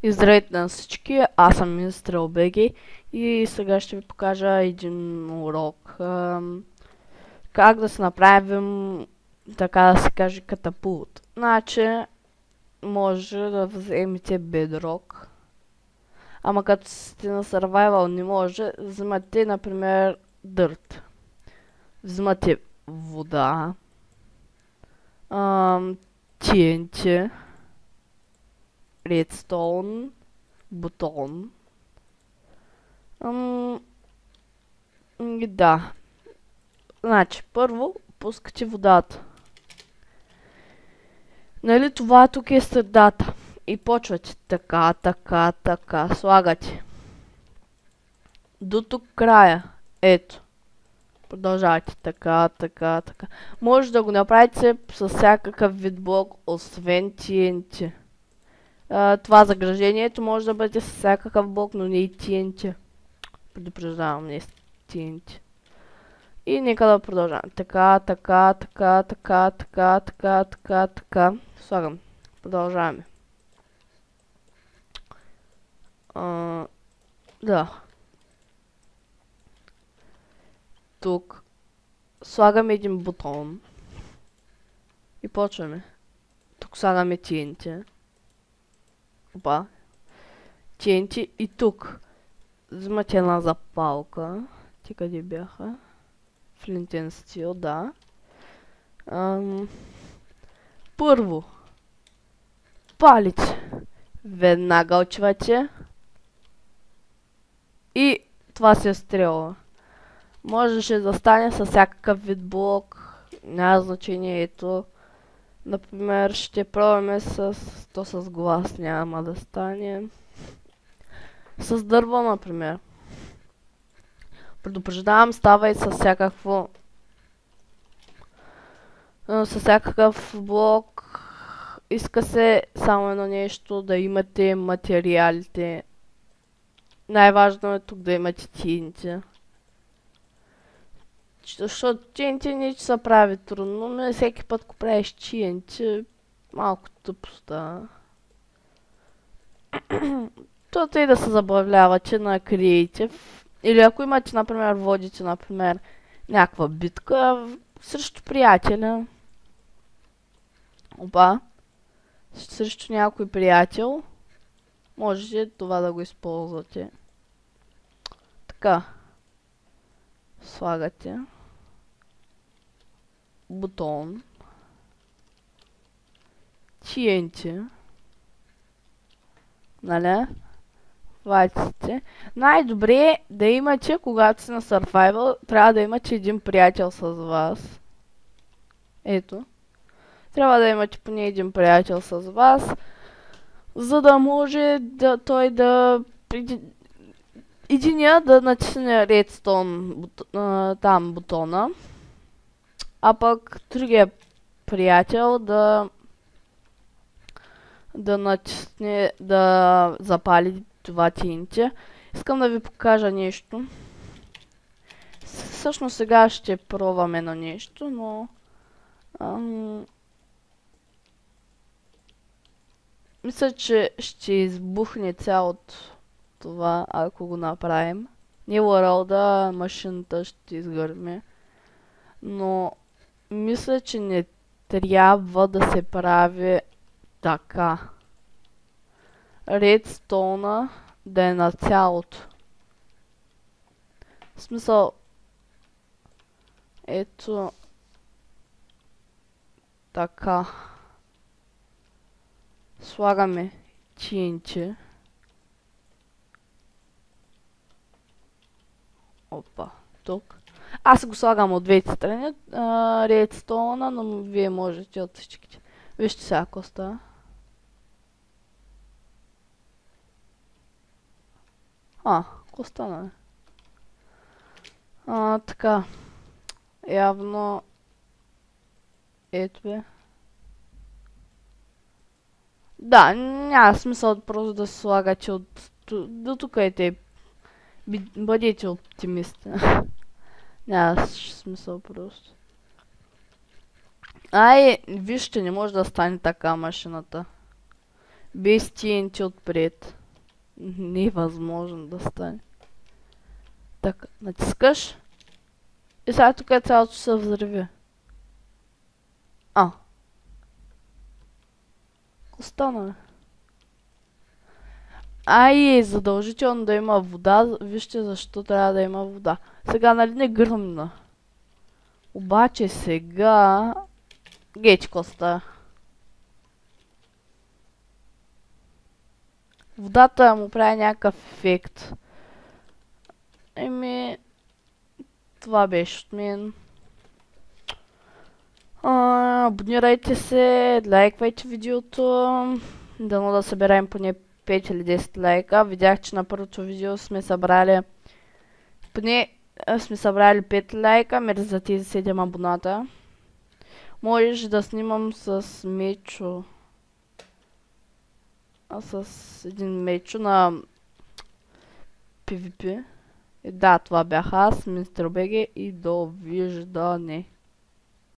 И здравейте на всички, аз съм Министър БГ и сега ще ви покажа един урок. Как да се направим, така да се каже, катапулт. Значи, може да вземете Bedrock. Ама като сте на Survival не може, взимате, например, Dirt. Взимате вода, TNT, Redstone, бутон. Да. Значи, първо пускате водата. Нали това тук е средата. И почвате така, така, така. Слагате. До тук края. Ето. Продължавате така, така, така. Може да го направите с всякакъв вид блок, освен TNT. Това заграждението може да бъде с всякакъв блок, но не и TNT. Предупреждавам, не е TNT. И нека да продължавам. Така, така, така, така, така, така, така, така. Слагам. Продължаваме. Да. Тук слагаме един бутон. И почваме. Тук слагаме TNT. Опа. TNT и тук. Взимате една запалка. Ти къде бяха? Flint and Steel, да. Първо. Палите. Веднага отивате. И това се стрелва. Можеше да стане с всякакъв вид блок. Няма значение, ето. Например, ще пробваме с глас, няма да стане. С дърво, например. Предупреждавам, става и с всякакво... С всякакъв блок. Иска се само едно нещо, да имате материалите. Най-важно е тук да имате TNT. Защото TNT не че се прави трудно, но всеки път, ако правиш TNT, малко тъпо става. Тото и да се забавлявате на Creative. Или ако имате, например, водите, например, някаква битка срещу приятеля. Опа. Срещу някой приятел. Можете това да го използвате. Така. Слагате. Бутон. TNT. Нали? Хватите. Най-добре е да имате, когато си на Survival, трябва да имате един приятел с вас. Ето. Трябва да имате поне един приятел с вас, за да може той да... Единия да натисне Redstone там бутона, а пък другия приятел да натисне, да запали това TNT. Искам да ви покажа нещо. Всъщност сега ще пробваме на нещо, но... мисля, че ще избухне цялото това, ако го направим. Не world, машината ще изгърме. Но мисля, че не трябва да се прави така. Редстоуна да е на цялото. В смисъл... Ето... Така. Слагаме TNT. Опа, тук. Аз го слагам от двете страни, редстоуна, но вие можете от всичките. Вижте сега ако става. Ако стана. Така. Явно... Ето бе. Да, няма смисъл просто да се слагате до тук и те. Бъдете оптимисти. Няма смисъл просто. Ай, вижте, не може да стане така машината. Без TNT отпред. Невъзможно да стане. Така, натискаш. И сега тук е цялото се взриви. Остана, бе. Ай, задължително да има вода. Вижте защо трябва да има вода. Сега, нали не гръмна. Обаче сега... Гечко става. Водата му прави някакъв ефект. Еми... Това беше от мен. Абонирайте се, лайквайте видеото. Дано да съберем поне 5 или 10 лайка. Видях, че на първото видео сме събрали 5 лайка, мерси за тези 7 абоната. Можеш да снимам с Мечо. С един Мечо на PvP. И да, това бях аз, Мистер Беги, и довиждане.